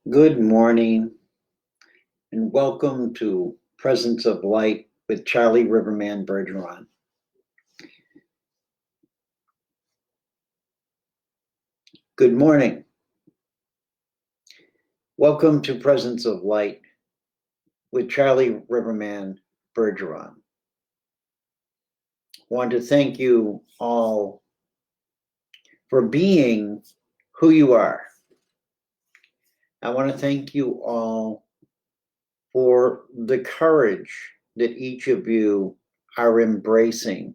Good morning and welcome to Presence of Light with Charlie Riverman Bergeron. Good morning. Welcome to Presence of Light with Charlie Riverman Bergeron. I want to thank you all for being who you are. I want to thank you all for the courage that each of you are embracing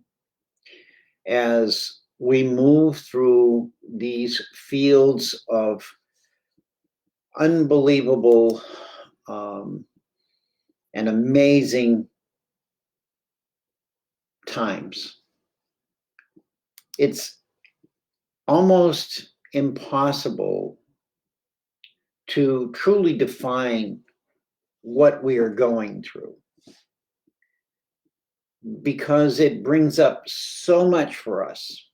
as we move through these fields of unbelievable and amazing times. It's almost impossible to truly define what we are going through because it brings up so much for us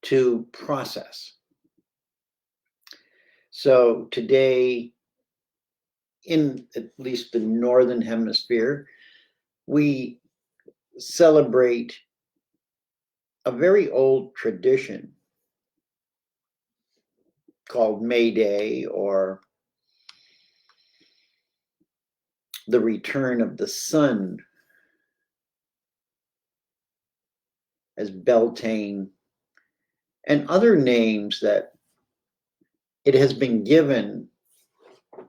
to process. So today, in at least the Northern Hemisphere, we celebrate a very old tradition called May Day, or the return of the sun, as Beltane, and other names that it has been given,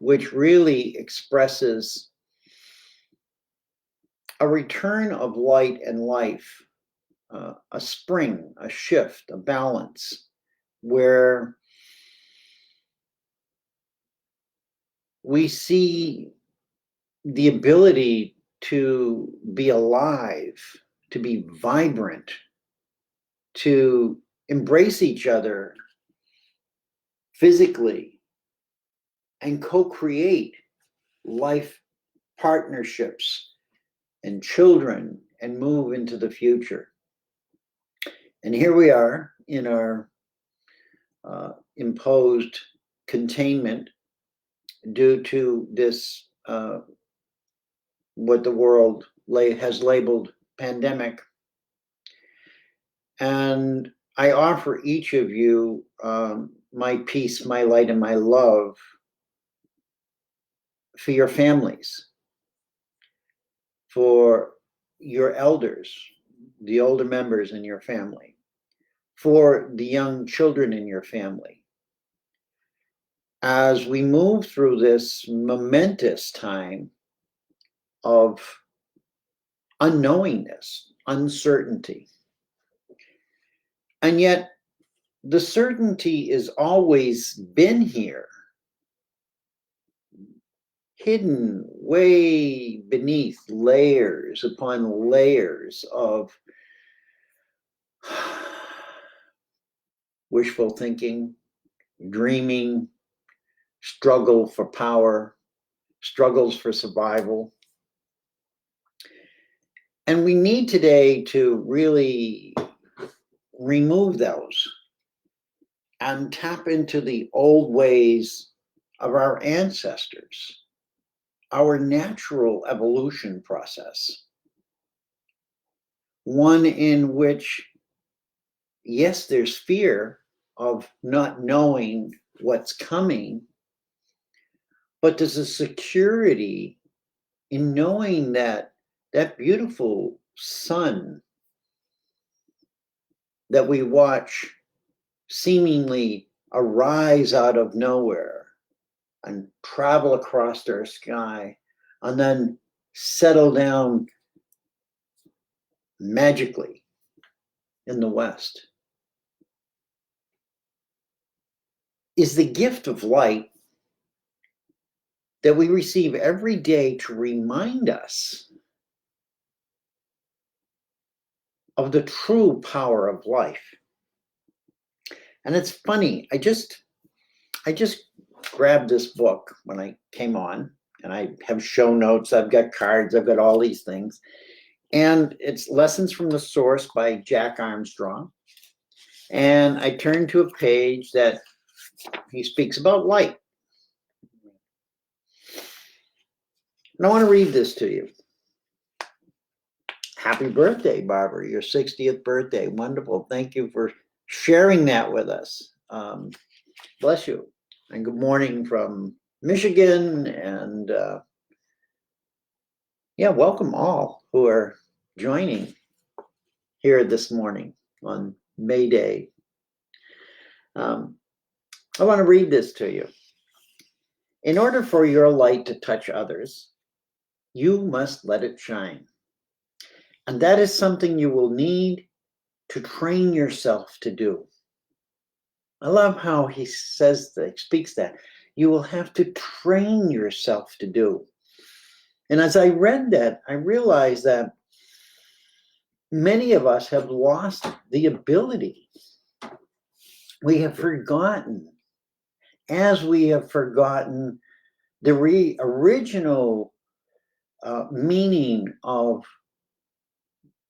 which really expresses a return of light and life, a spring, a shift, a balance, where we see the ability to be alive, to be vibrant, to embrace each other physically and co-create life partnerships and children and move into the future. And here we are in our imposed containment due to this, what the world has labeled pandemic. And I offer each of you my peace, my light, and my love for your families, for your elders, the older members in your family, for the young children in your family. As we move through this momentous time of unknowingness, uncertainty, and yet the certainty has always been here, hidden way beneath layers upon layers of wishful thinking, dreaming, struggle for power, struggles for survival. And we need today to really remove those and tap into the old ways of our ancestors, our natural evolution process, one in which, yes, there's fear of not knowing what's coming, but there's a security in knowing that that beautiful sun that we watch seemingly arise out of nowhere and travel across our sky and then settle down magically in the west, is the gift of light that we receive every day to remind us of the true power of life. And it's funny, I just grabbed this book when I came on, and I have show notes, I've got cards, I've got all these things. And it's Lessons from the Source by Jack Armstrong. And I turned to a page that he speaks about light. And I want to read this to you. Happy birthday, Barbara, your 60th birthday. Wonderful. Thank you for sharing that with us. Bless you. And good morning from Michigan. And yeah, welcome all who are joining here this morning on May Day. I want to read this to you. In order for your light to touch others, you must let it shine. And that is something you will need to train yourself to do. I love how he says that, speaks that. You will have to train yourself to do. And as I read that, I realized that many of us have lost the ability. We have forgotten, as we have forgotten the original meaning of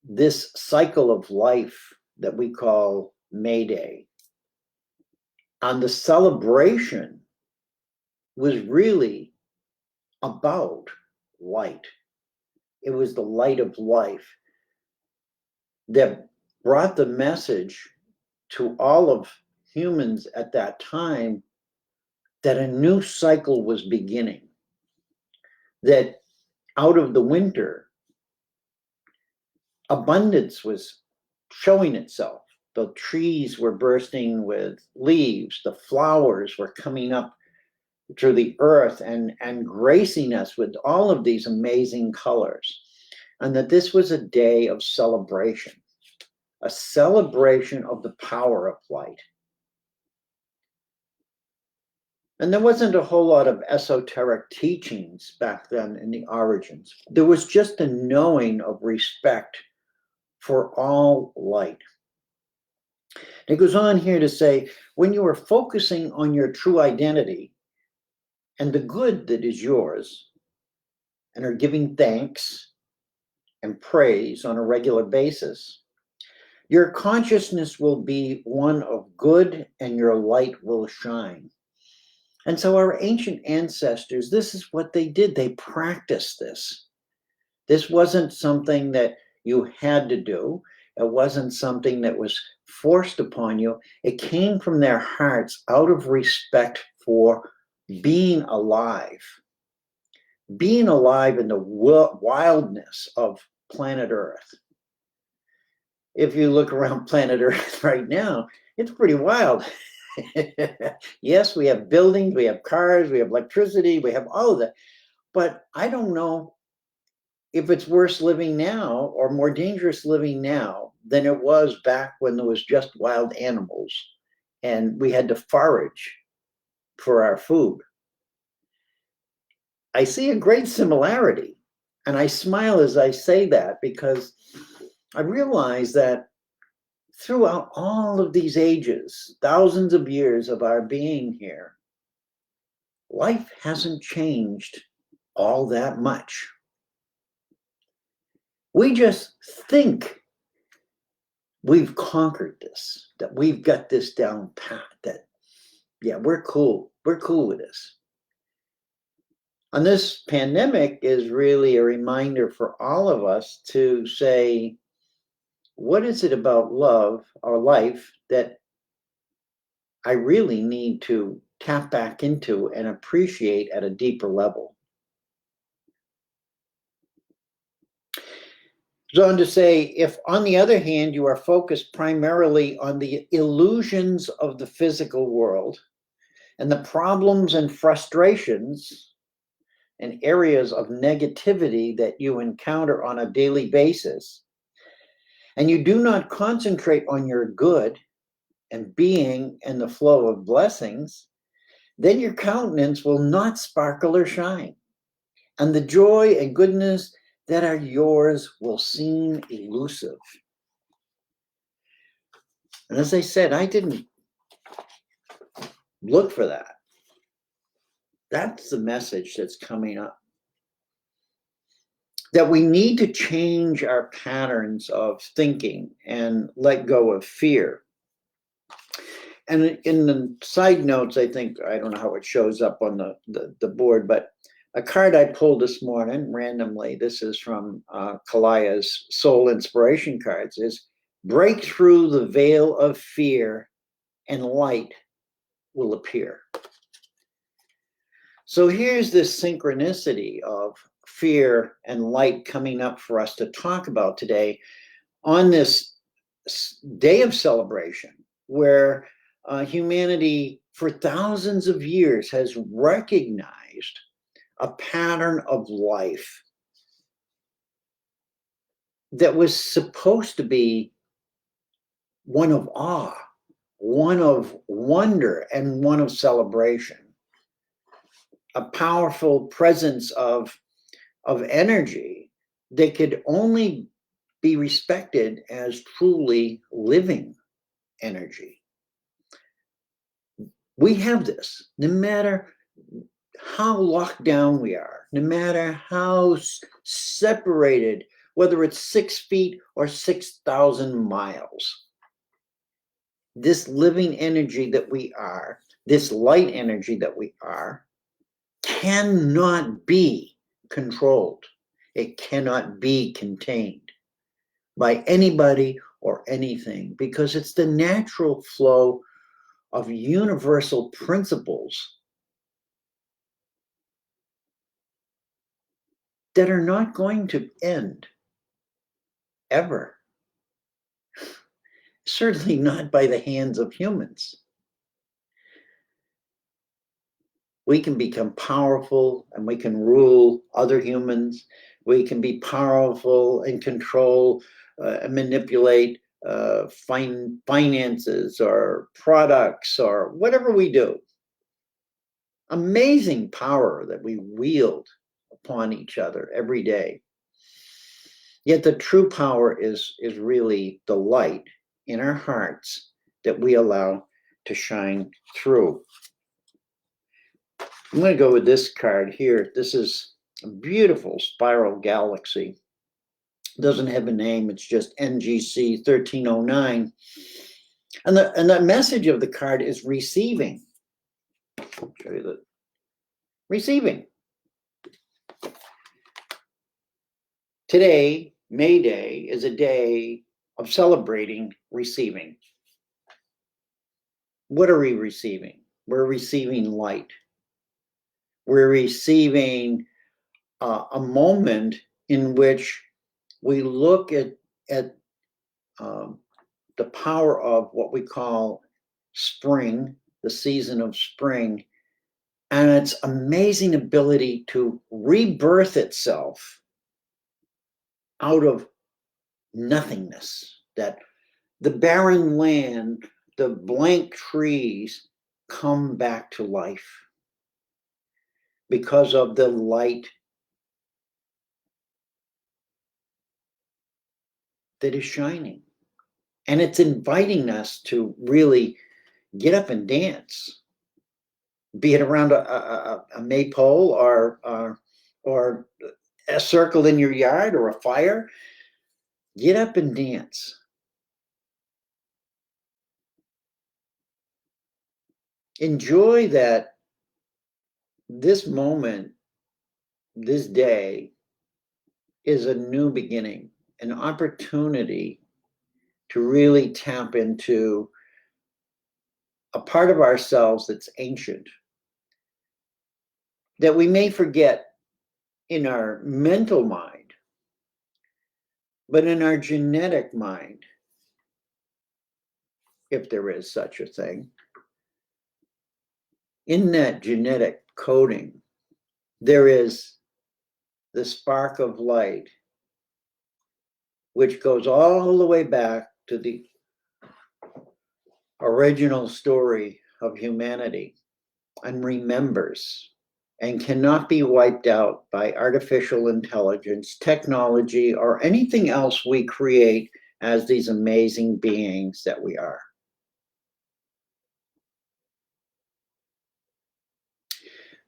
this cycle of life that we call May Day. And the celebration was really about light. It was the light of life that brought the message to all of humans at that time that a new cycle was beginning, that out of the winter, abundance was showing itself. The trees were bursting with leaves, the flowers were coming up through the earth and gracing us with all of these amazing colors. And that this was a day of celebration, a celebration of the power of light. And there wasn't a whole lot of esoteric teachings back then in the origins. There was just a knowing of respect for all light. It goes on here to say, when you are focusing on your true identity and the good that is yours, and are giving thanks and praise on a regular basis, your consciousness will be one of good and your light will shine. And so our ancient ancestors, this is what they did. They practiced this. This wasn't something that you had to do. It wasn't something that was forced upon you. It came from their hearts out of respect for being alive in the wildness of planet Earth. If you look around planet Earth right now, it's pretty wild. Yes, we have buildings, we have cars, we have electricity, we have all of that. But I don't know if it's worse living now or more dangerous living now than it was back when there was just wild animals and we had to forage for our food. I see a great similarity, and I smile as I say that because I realize that throughout all of these ages, thousands of years of our being here, life hasn't changed all that much. We just think we've conquered this, that we've got this down pat, that, yeah, we're cool. We're cool with this. And this pandemic is really a reminder for all of us to say, what is it about love or life that I really need to tap back into and appreciate at a deeper level? So on to say, if on the other hand, you are focused primarily on the illusions of the physical world and the problems and frustrations and areas of negativity that you encounter on a daily basis, and you do not concentrate on your good and being in the flow of blessings, then your countenance will not sparkle or shine, and the joy and goodness that are yours will seem elusive. And as I said, I didn't look for that. That's the message that's coming up. That we need to change our patterns of thinking and let go of fear. And in the side notes, I think, I don't know how it shows up on the board, but a card I pulled this morning randomly, this is from Kalaya's Soul Inspiration Cards, is break through the veil of fear and light will appear. So here's this synchronicity of fear and light coming up for us to talk about today on this day of celebration, where humanity for thousands of years has recognized a pattern of life that was supposed to be one of awe, one of wonder, and one of celebration. A powerful presence of energy that could only be respected as truly living energy. We have this, no matter how locked down we are, no matter how separated, whether it's 6 feet or 6,000 miles. This living energy that we are, this light energy that we are, cannot be controlled. It cannot be contained by anybody or anything, because it's the natural flow of universal principles that are not going to end ever. Certainly not by the hands of humans. We can become powerful and we can rule other humans. We can be powerful and control and manipulate finances or products or whatever we do. Amazing power that we wield upon each other every day. Yet the true power is really the light in our hearts that we allow to shine through. I'm going to go with this card here. This is a beautiful spiral galaxy. It doesn't have a name. It's just NGC 1309. And the message of the card is receiving. I'll show you that. Receiving. Today, May Day, is a day of celebrating receiving. What are we receiving? We're receiving light. We're receiving a moment in which we look at the power of what we call spring, the season of spring, and its amazing ability to rebirth itself out of nothingness. That the barren land, the blank trees come back to life because of the light that is shining. And it's inviting us to really get up and dance, be it around a maypole or a circle in your yard or a fire. Get up and dance. Enjoy that this moment, this day, is a new beginning, an opportunity to really tap into a part of ourselves that's ancient, that we may forget in our mental mind, but in our genetic mind, if there is such a thing, in that genetic coding, there is the spark of light, which goes all the way back to the original story of humanity and remembers and cannot be wiped out by artificial intelligence, technology, or anything else we create as these amazing beings that we are.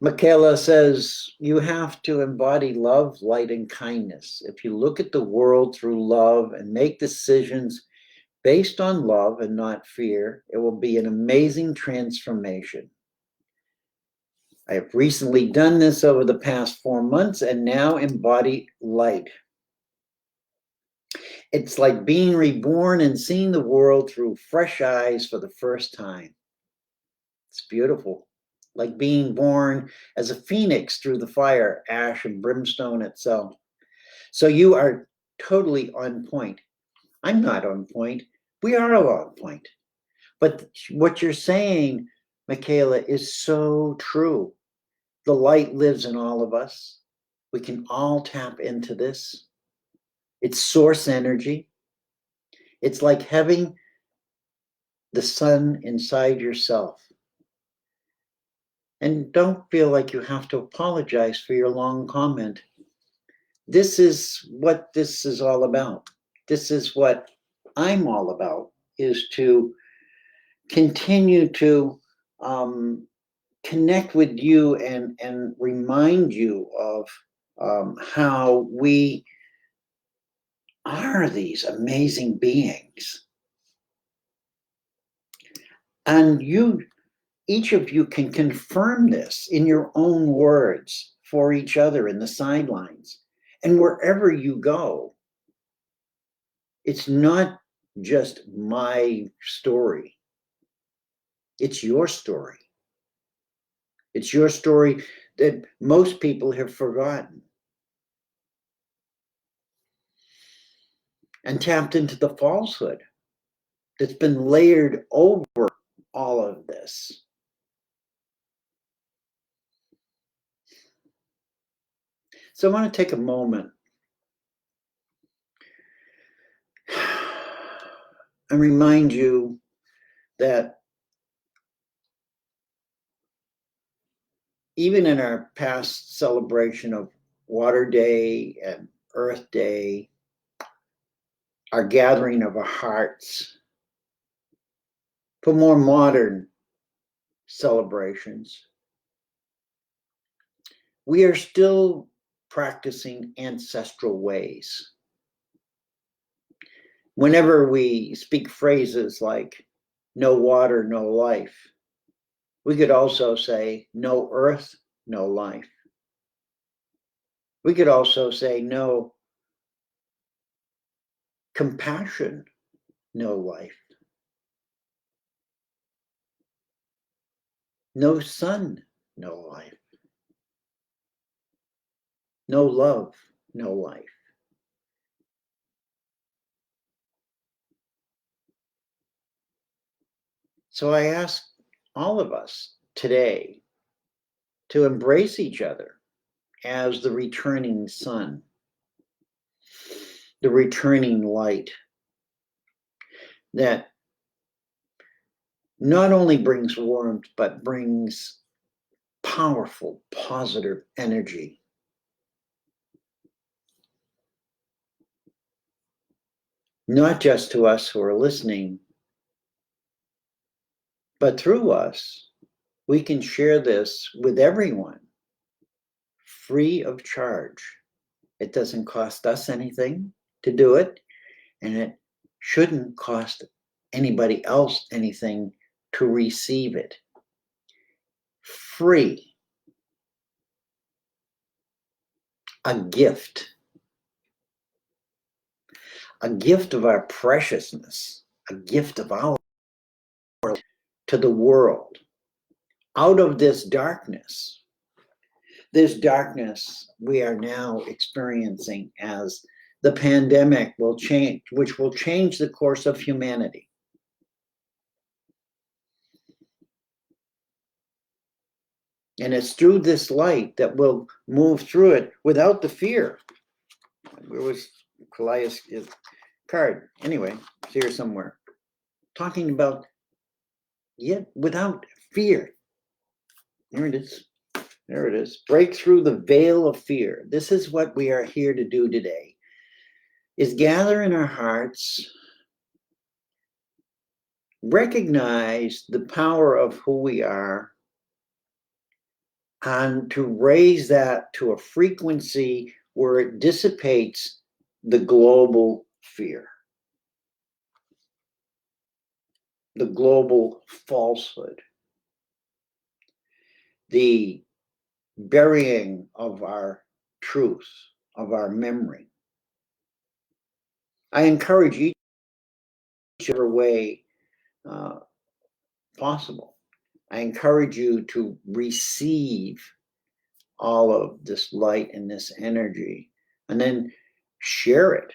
Michaela says, you have to embody love, light, and kindness. If you look at the world through love and make decisions based on love and not fear. It will be an amazing transformation. I have recently done this over the past 4 months and now embody light. It's like being reborn and seeing the world through fresh eyes for the first time. It's beautiful. Like being born as a phoenix through the fire, ash, and brimstone itself. So you are totally on point. I'm not on point. We are all on point. But what you're saying, Michaela, is so true. The light lives in all of us. We can all tap into this. It's source energy. It's like having the sun inside yourself. And don't feel like you have to apologize for your long comment. This is what this is all about. This is what I'm all about, is to continue to connect with you and remind you of how we are these amazing beings. And each of you can confirm this in your own words for each other in the sidelines. And wherever you go, it's not just my story. It's your story. It's your story that most people have forgotten and tapped into the falsehood that's been layered over all of this. So I want to take a moment and remind you that even in our past celebration of Water Day and Earth Day, our gathering of our hearts, for more modern celebrations, we are still practicing ancestral ways. Whenever we speak phrases like no water, no life, we could also say no earth, no life. We could also say no compassion, no life. No sun, no life. No love, no life. So I ask all of us today to embrace each other as the returning sun, the returning light that not only brings warmth, but brings powerful, positive energy. Not just to us who are listening, but through us, we can share this with everyone free of charge. It doesn't cost us anything to do it, and it shouldn't cost anybody else anything to receive it. Free. A gift. A gift of our preciousness, a gift of our world to the world. Out of this darkness we are now experiencing as the pandemic will change, which will change the course of humanity. And it's through this light that we'll move through it without the fear. Where was Callias' card? Anyway, it's here somewhere. Talking about yet without fear. There it is. There it is. Break through the veil of fear. This is what we are here to do today, is gather in our hearts, recognize the power of who we are, and to raise that to a frequency where it dissipates the global fear. the global falsehood, the burying of our truth, of our memory. I encourage each other way possible. I encourage you to receive all of this light and this energy and then share it.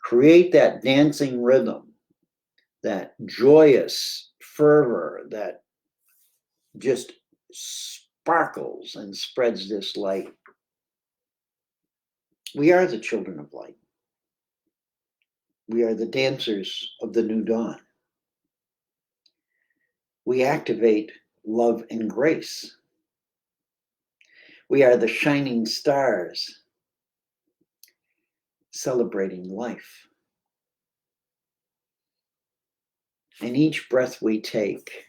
Create that dancing rhythm, that joyous fervor that just sparkles and spreads this light. We are the children of light. We are the dancers of the new dawn. We activate love and grace. We are the shining stars celebrating life. And each breath we take,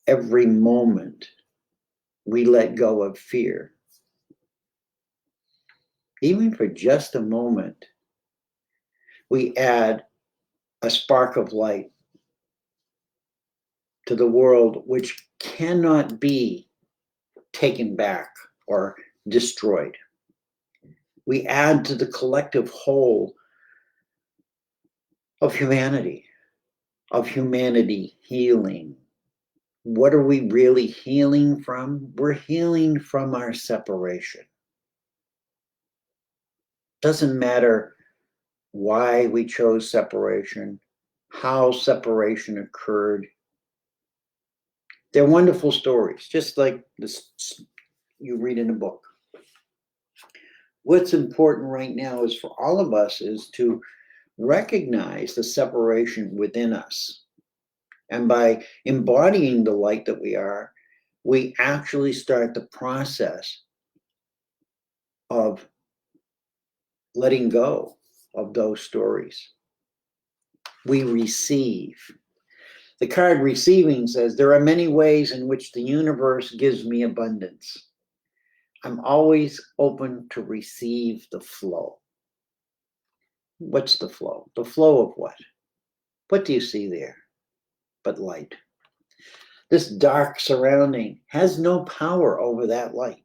every moment, we let go of fear. Even for just a moment, we add a spark of light to the world which cannot be taken back or destroyed. We add to the collective whole of humanity healing. What are we really healing from? We're healing from our separation. Doesn't matter why we chose separation, how separation occurred. They're wonderful stories, just like this you read in a book. What's important right now is for all of us is to recognize the separation within us. And by embodying the light that we are, we actually start the process of letting go of those stories. We receive. The card receiving says, there are many ways in which the universe gives me abundance. I'm always open to receive the flow. What's the flow? The flow of what? What do you see there but light? This dark surrounding has no power over that light.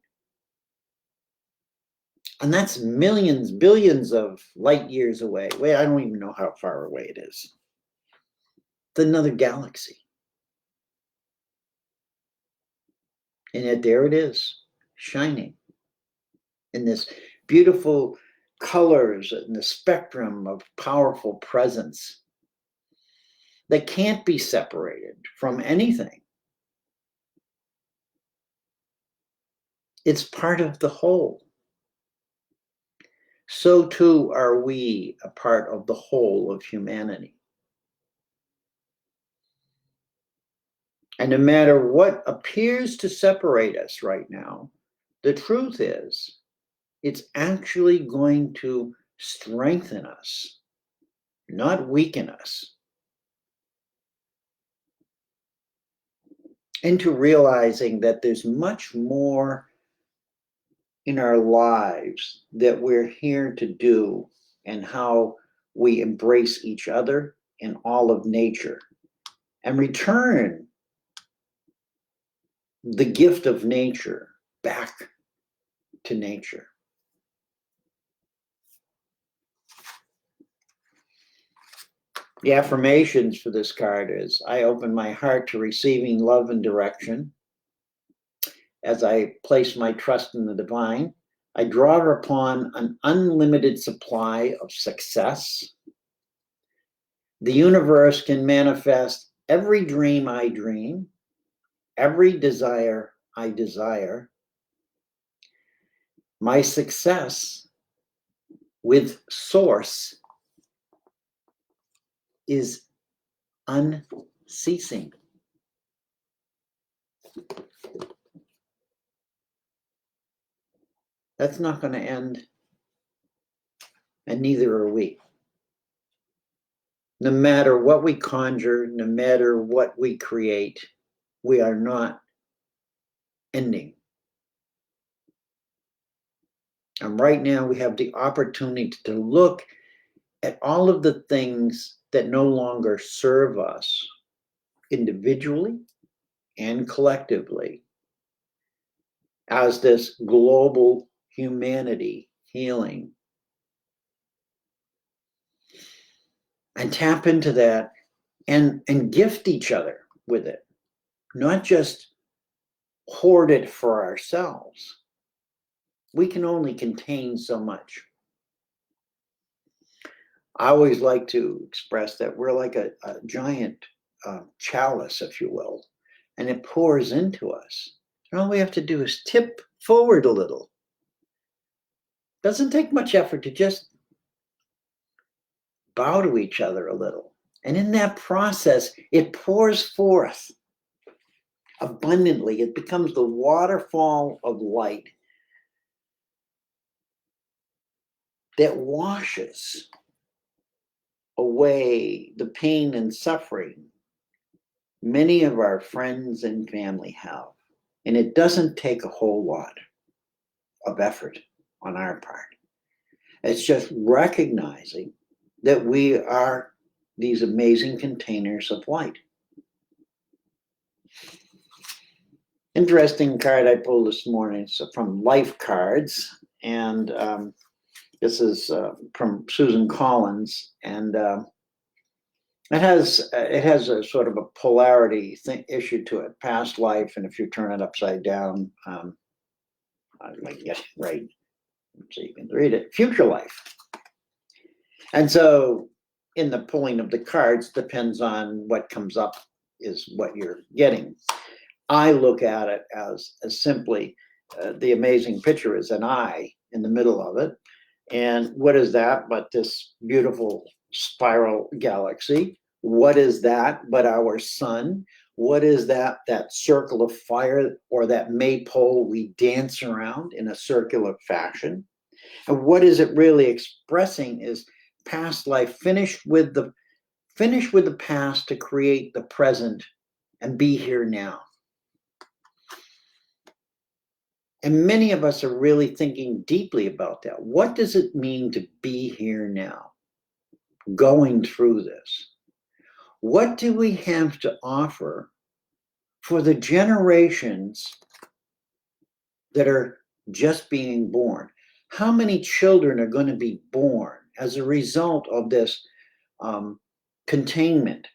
And that's millions, billions of light years away. Wait, I don't even know how far away it is. It's another galaxy. And yet there it is, shining in this beautiful colors and the spectrum of powerful presence that can't be separated from anything. It's part of the whole. So too are we a part of the whole of humanity. And no matter what appears to separate us right now, the truth is, it's actually going to strengthen us, not weaken us, into realizing that there's much more in our lives that we're here to do and how we embrace each other and all of nature and return the gift of nature back to nature. The affirmations for this card is, I open my heart to receiving love and direction. As I place my trust in the divine, I draw upon an unlimited supply of success. The universe can manifest every dream I dream, every desire I desire. My success with Source is unceasing. That's not going to end, and neither are we. No matter what we conjure, no matter what we create, we are not ending. And right now we have the opportunity to look at all of the things that no longer serve us individually and collectively as this global humanity healing. And tap into that and gift each other with it, not just hoard it for ourselves. We can only contain so much. I always like to express that we're like a giant chalice, if you will, and it pours into us. And all we have to do is tip forward a little. Doesn't take much effort to just bow to each other a little. And in that process, it pours forth abundantly. It becomes the waterfall of light that washes away the pain and suffering many of our friends and family have. And it doesn't take a whole lot of effort on our part. It's just recognizing that we are these amazing containers of light. Interesting card I pulled this morning. It's from Life Cards, and this is from Susan Collins, and it has a sort of a polarity issue to it: past life, and if you turn it upside down, I might get it right so you can read it. Future life. And so, in the pulling of the cards, depends on what comes up is what you're getting. I look at it as simply the amazing picture is an eye in the middle of it. And what is that but this beautiful spiral galaxy? What is that but our sun? What is that circle of fire or that maypole we dance around in a circular fashion? And what is it really expressing is past life, finish with the past to create the present and be here now. And many of us are really thinking deeply about that. What does it mean to be here now, going through this? What do we have to offer for the generations that are just being born? How many children are going to be born as a result of this containment?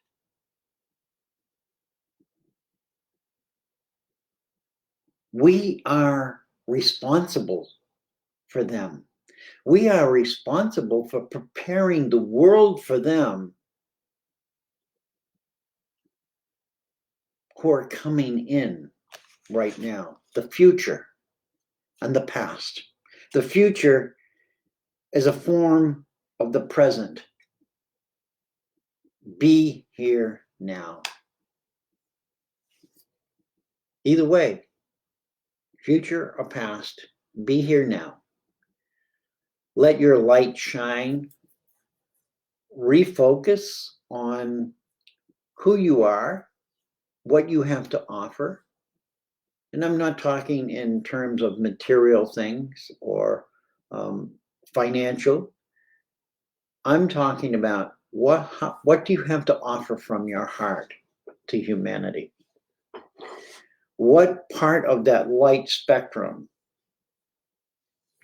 We are responsible for them. We are responsible for preparing the world for them who are coming in right now, the future and the past. The future is a form of the present. Be here now. Either way, future or past, be here now. Let your light shine. Refocus on who you are, what you have to offer. And I'm not talking in terms of material things or financial. I'm talking about what do you have to offer from your heart to humanity? What part of that light spectrum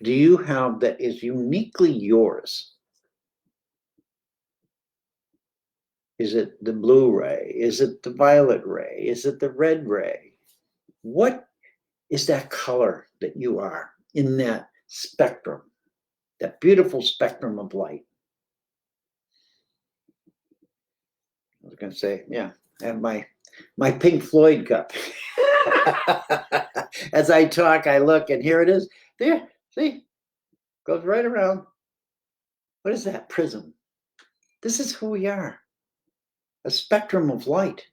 do you have that is uniquely yours? Is it the blue ray? Is it the violet ray? Is it the red ray? What is that color that you are in that spectrum, that beautiful spectrum of light? I was going to say, yeah, I have my Pink Floyd cup. As I talk, I look, and here it is. There, see, goes right around. What is that? Prism. This is who we are. A spectrum of light.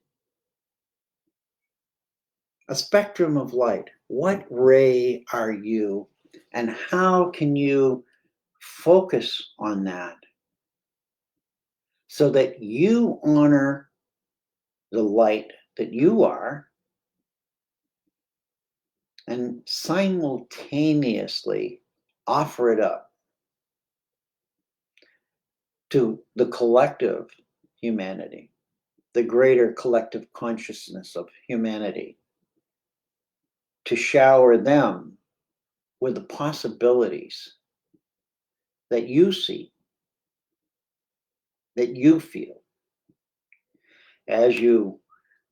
A spectrum of light. What ray are you, and how can you focus on that so that you honor the light that you are and simultaneously offer it up to the collective humanity, the greater collective consciousness of humanity, to shower them with the possibilities that you see, that you feel, as you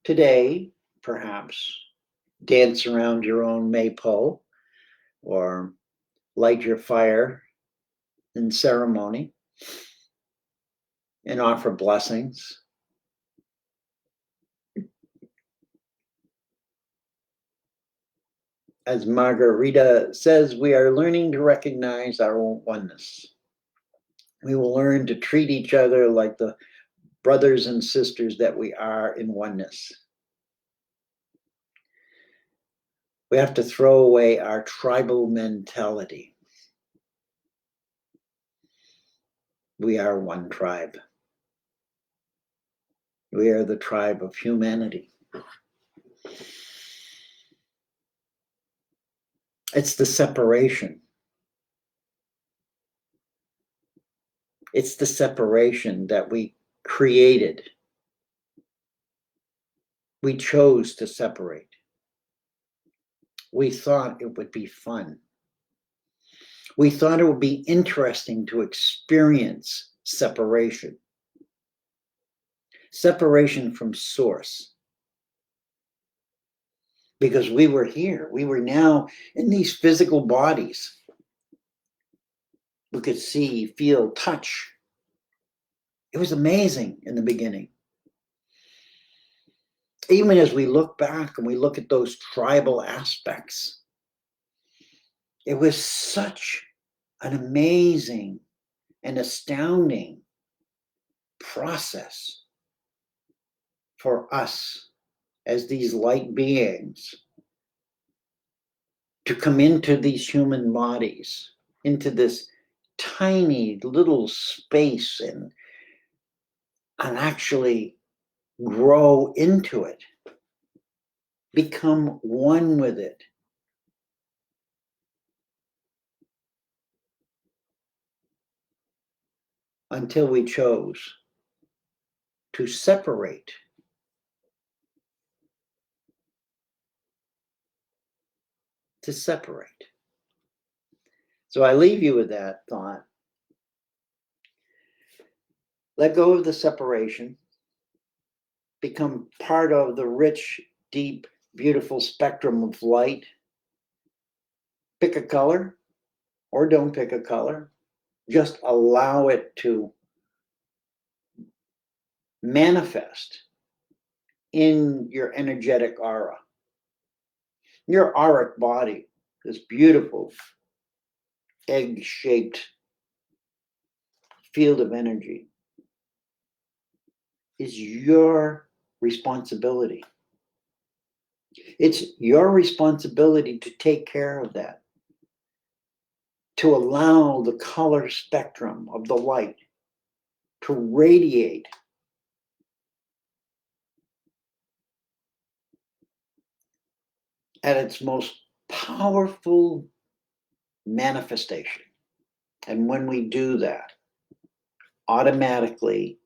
today perhaps dance around your own maypole or light your fire in ceremony and offer blessings. As Margarita says, we are learning to recognize our own oneness. We will learn to treat each other like the brothers and sisters that we are in oneness. We have to throw away our tribal mentality. We are one tribe. We are the tribe of humanity. It's the separation. It's the separation that we created. We chose to separate. We thought it would be fun. We thought it would be interesting to experience separation. Separation from source. Because we were here. We were now in these physical bodies. We could see, feel, touch. It was amazing in the beginning. Even as we look back and we look at those tribal aspects, it was such an amazing and astounding process for us as these light beings to come into these human bodies, into this tiny little space and actually grow into it, become one with it. Until we chose to separate. To separate. So I leave you with that thought. Let go of the separation. Become part of the rich, deep, beautiful spectrum of light. Pick a color or don't pick a color. Just allow it to manifest in your energetic aura. Your auric body, this beautiful egg-shaped field of energy, is your responsibility. It's your responsibility to take care of that, to allow the color spectrum of the light to radiate at its most powerful manifestation. And when we do that, automatically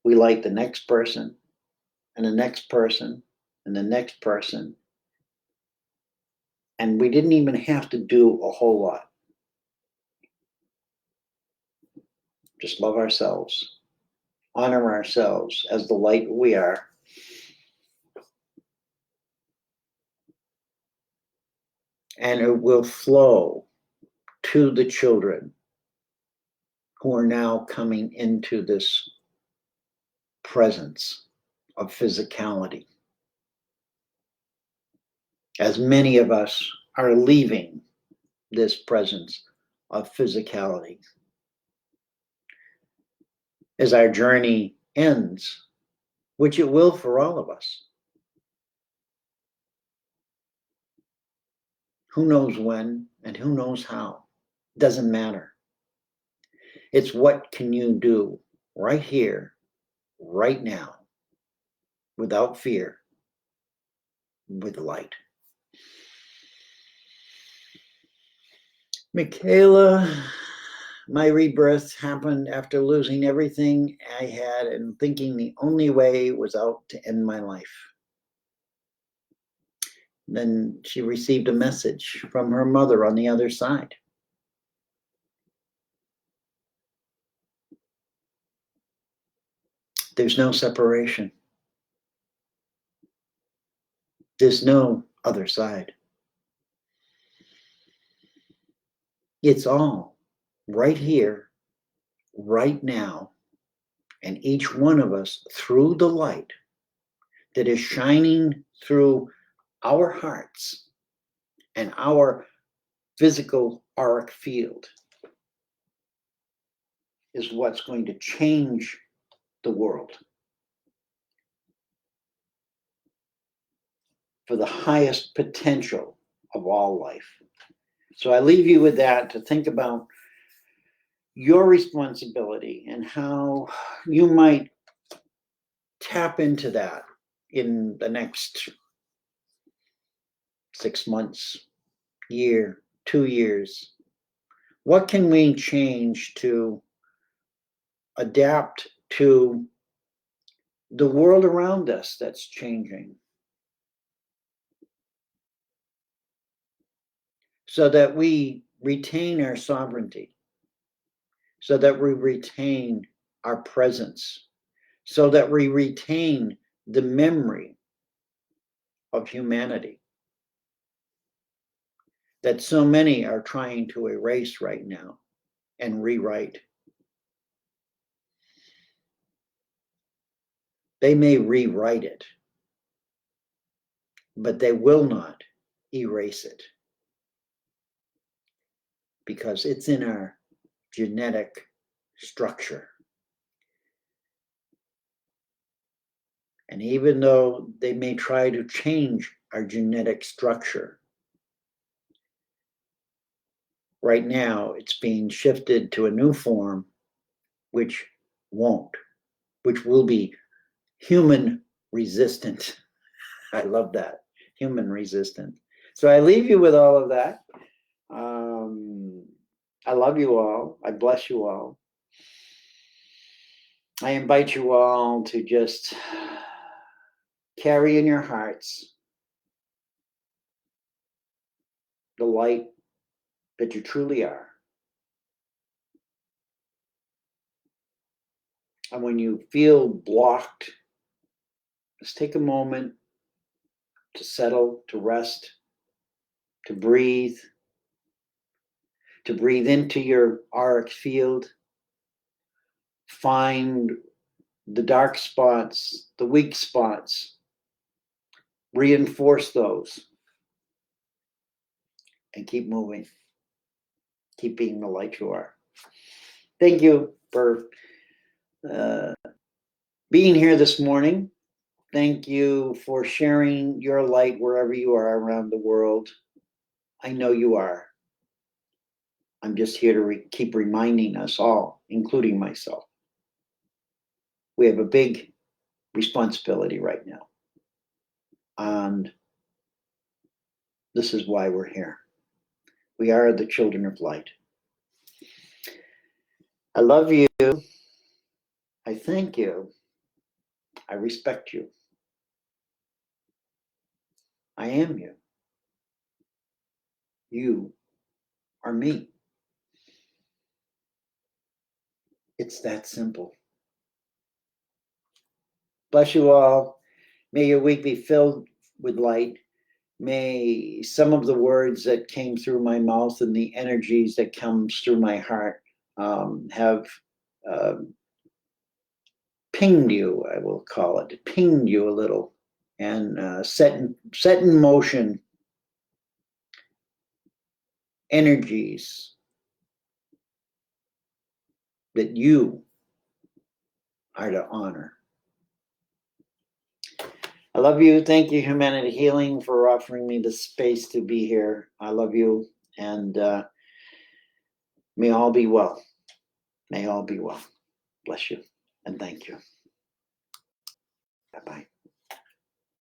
we light the next person and the next person and the next person. And we didn't even have to do a whole lot. Just love ourselves, honor ourselves as the light we are. And it will flow to the children who are now coming into this presence of physicality. As many of us are leaving this presence of physicality. As our journey ends, which it will for all of us. Who knows when and who knows how? Doesn't matter. It's what can you do right here, right now, without fear, with light. Michaela, My rebirth happened after losing everything I had and thinking the only way was out to end my life. Then she received a message from her mother on the other side. There's no separation. There's no other side. It's all right here, right now, and each one of us through the light that is shining through our hearts and our physical auric field is what's going to change the world for the highest potential of all life. So I leave you with that to think about your responsibility and how you might tap into that in the next 6 months, year, 2 years. What can we change to adapt to the world around us that's changing, so that we retain our sovereignty, so that we retain our presence, so that we retain the memory of humanity that so many are trying to erase right now and rewrite. They may rewrite it, but they will not erase it because it's in our genetic structure. And even though they may try to change our genetic structure, right now it's being shifted to a new form, which won't, which will be human resistant. I love that, human resistant. So I leave you with all of that. I love you all. I bless you all. I invite you all to just carry in your hearts the light that you truly are. And when you feel blocked, just take a moment to settle, to rest, to breathe into your auric field. Find the dark spots, the weak spots, reinforce those, and keep moving. Keep being the light you are. Thank you for being here this morning. Thank you for sharing your light wherever you are around the world. I know you are. I'm just here to keep reminding us all, including myself. We have a big responsibility right now. And this is why we're here. We are the children of light. I love you. I thank you. I respect you. I am you. You are me. It's that simple. Bless you all. May your week be filled with light. May some of the words that came through my mouth and the energies that comes through my heart have pinged you, I will call it, pinged you a little, and set in motion energies that you are to honor. I love you. Thank you, Humanity Healing, for offering me the space to be here. I love you, and may all be well. May all be well. Bless you, and thank you. Bye-bye.